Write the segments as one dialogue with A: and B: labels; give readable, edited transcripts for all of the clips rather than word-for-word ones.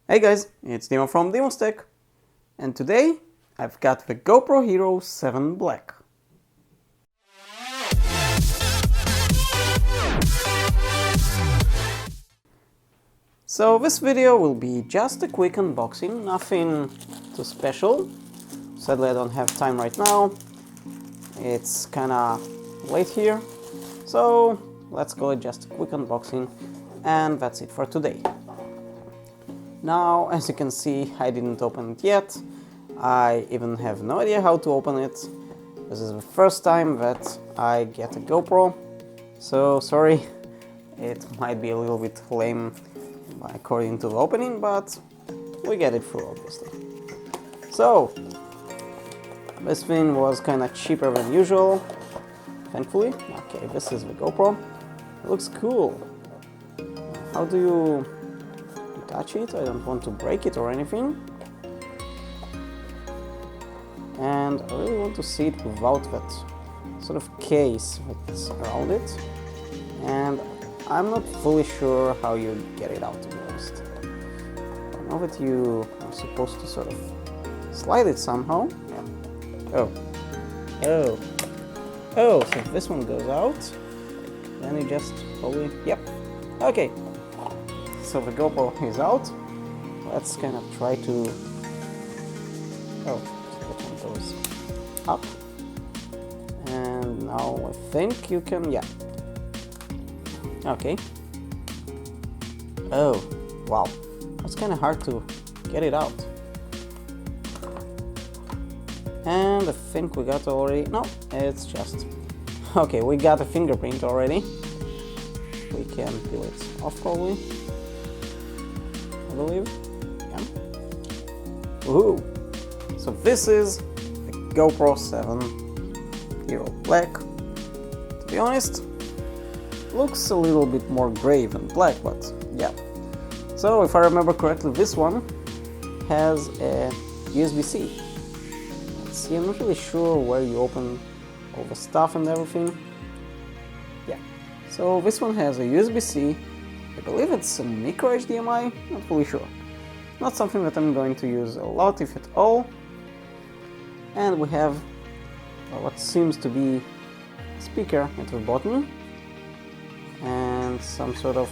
A: Hey guys, it's Dimo from DimusTech, and today I've got the GoPro Hero7 Black. So this video will be just a quick unboxing, nothing too special. Sadly I don't have time right now, it's kinda late here, so let's call it just a quick unboxing, and that's it for today. Now, as you can see, I didn't open it yet. I even have no idea how to open it. This is the first time that I get a GoPro, so sorry, it might be a little bit lame according to the opening, but we get it through, obviously. So, this thing was kinda cheaper than usual, thankfully. Okay, this is the GoPro. It looks cool. How do you touch it? I don't want to break it or anything. And I really want to see it without that sort of case that's around it. And I'm not fully sure how you get it out, to be honest. I know that you are supposed to sort of slide it somehow. Yeah. Oh, so if this one goes out, then you just probably, yep, okay. So the GoPro is out. Let's kind of try to, oh, so that one goes up. And now I think you can, yeah. Okay. Oh, wow. It's kind of hard to get it out. And I think we got already, no, it's just, okay, we got a fingerprint already. We can peel it off probably. I believe. Yeah. Woohoo! So this is the GoPro 7 Hero Black. To be honest, looks a little bit more gray than black, but yeah. So if I remember correctly, this one has a USB-C. Let's see, I'm not really sure where you open all the stuff and everything. Yeah. So this one has a USB-C. I believe it's a micro HDMI, not fully sure. Not something that I'm going to use a lot, if at all. And we have what seems to be a speaker at the bottom. And some sort of,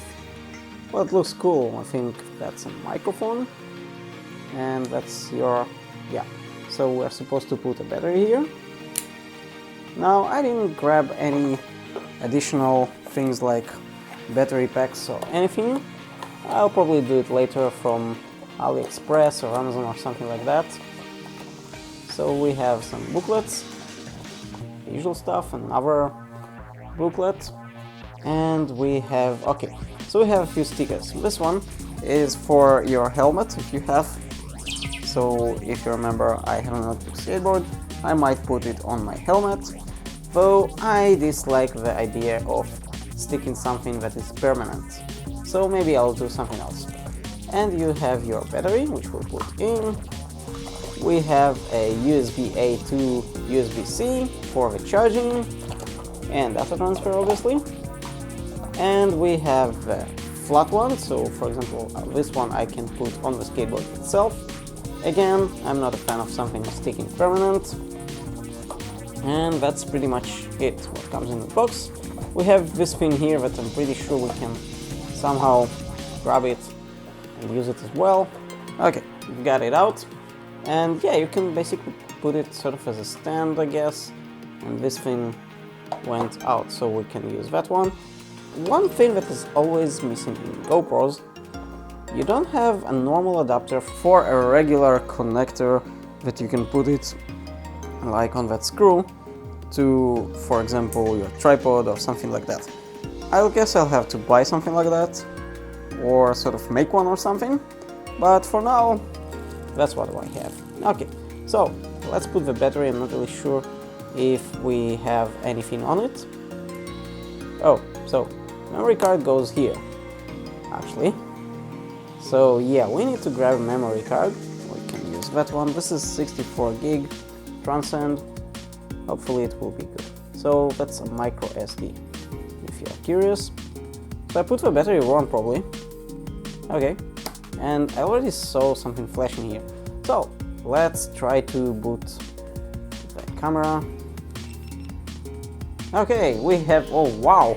A: well, it looks cool. I think that's a microphone. And that's your, yeah. So we're supposed to put a battery here. Now, I didn't grab any additional things like battery packs or anything. I'll probably do it later from AliExpress or Amazon or something like that. So we have some booklets, the usual stuff, another booklet, and we have, okay, so we have a few stickers. This one is for your helmet, if you have. So if you remember, I have an electric skateboard, I might put it on my helmet, though I dislike the idea of sticking something that is permanent, so maybe I'll do something else. And you have your battery, which we'll put in. We have a USB-A to USB-C for the charging and data transfer, obviously. And we have the flat one, so for example this one I can put on the skateboard itself. Again, I'm not a fan of something sticking permanent. And that's pretty much it, what comes in the box. We have this thing here that I'm pretty sure we can somehow grab it and use it as well. Okay, we've got it out. And yeah, you can basically put it sort of as a stand, I guess. And this thing went out, so we can use that one. One thing that is always missing in GoPros, you don't have a normal adapter for a regular connector that you can put it like on that screw to, for example, your tripod or something like that. I guess I'll have to buy something like that or sort of make one or something, but for now that's what I have. Okay, so let's put the battery. I'm not really sure if we have anything on it. Oh, so memory card goes here actually. So yeah, we need to grab a memory card. We can use that one. This is 64 gig Transcend. Hopefully it will be good. So that's a micro SD, if you are curious. So I put the battery wrong probably. Okay, and I already saw something flashing here. So let's try to boot the camera. Okay, we have, oh wow,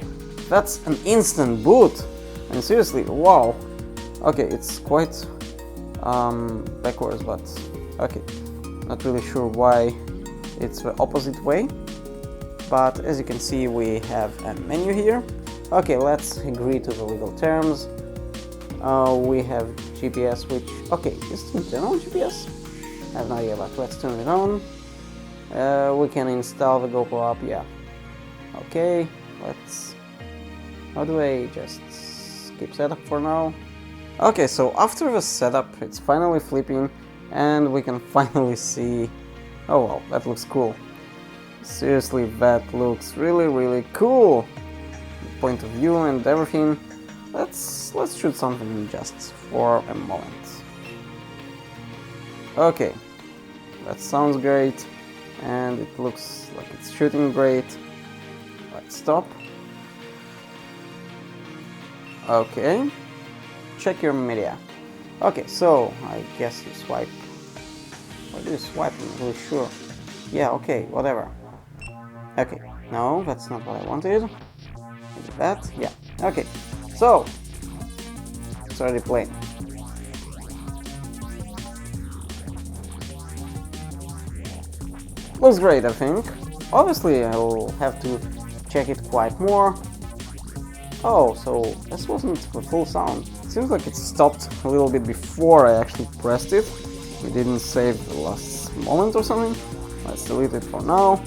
A: that's an instant boot. And seriously, wow. Okay, it's quite backwards, but okay, not really sure why it's the opposite way. But as you can see, we have a menu here. Okay, let's agree to the legal terms. We have GPS, which, okay, is it internal GPS? I have no idea, but let's turn it on. We can install the GoPro app, yeah. Okay, let's, how do I just skip setup for now? Okay, so after the setup, it's finally flipping, and we can finally see, oh wow, that looks cool. Seriously, that looks really cool. Point of view and everything. Let's shoot something just for a moment. Okay, that sounds great, and it looks like it's shooting great. Let's stop. Okay, check your media. Okay, so I guess you swipe. What do you swipe? I'm not really sure. Yeah, okay, whatever. Okay, no, that's not what I wanted. Maybe that, yeah. Okay, so it's already playing. Looks great, I think. Obviously, I'll have to check it quite more. Oh, so this wasn't the full sound. It seems like it stopped a little bit before I actually pressed it. We didn't save the last moment or something. Let's delete it for now.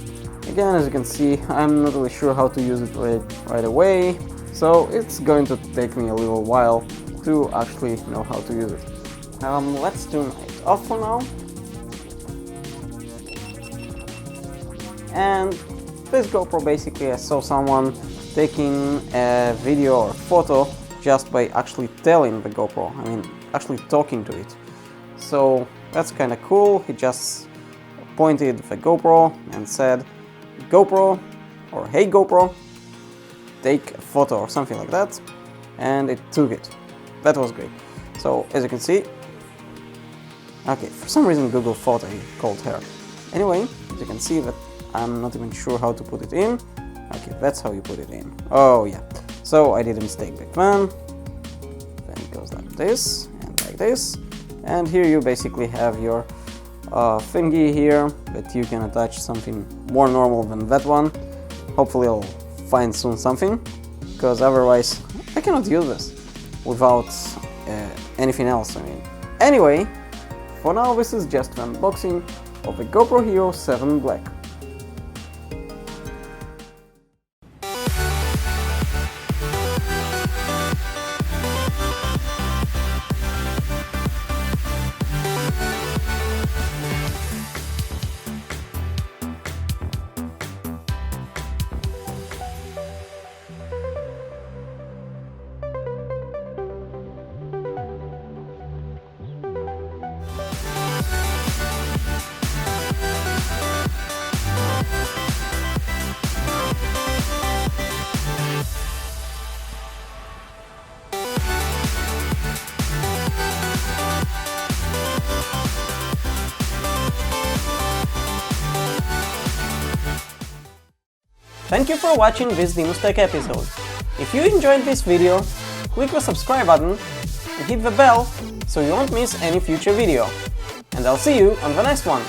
A: Again, as you can see, I'm not really sure how to use it right away, so it's going to take me a little while to actually know how to use it. Let's turn it off for now. And this GoPro, basically I saw someone taking a video or photo just by actually telling the GoPro, I mean actually talking to it. So that's kind of cool. He just pointed the GoPro and said, GoPro, or hey GoPro, take a photo or something like that, and it took it. That was great. So as you can see, okay, for some reason Google thought I called her. Anyway, as you can see that I'm not even sure how to put it in. Okay, that's how you put it in. Oh yeah, so I did a mistake back then. Then it goes like this and like this, and here you basically have your thingy here that you can attach something more normal than that one. Hopefully I'll find soon something, because otherwise I cannot use this without anything else. I mean, anyway, for now this is just an unboxing of the GoPro Hero7 Black. Thank you for watching this DimusTech episode. If you enjoyed this video, click the subscribe button and hit the bell so you won't miss any future video. And I'll see you on the next one.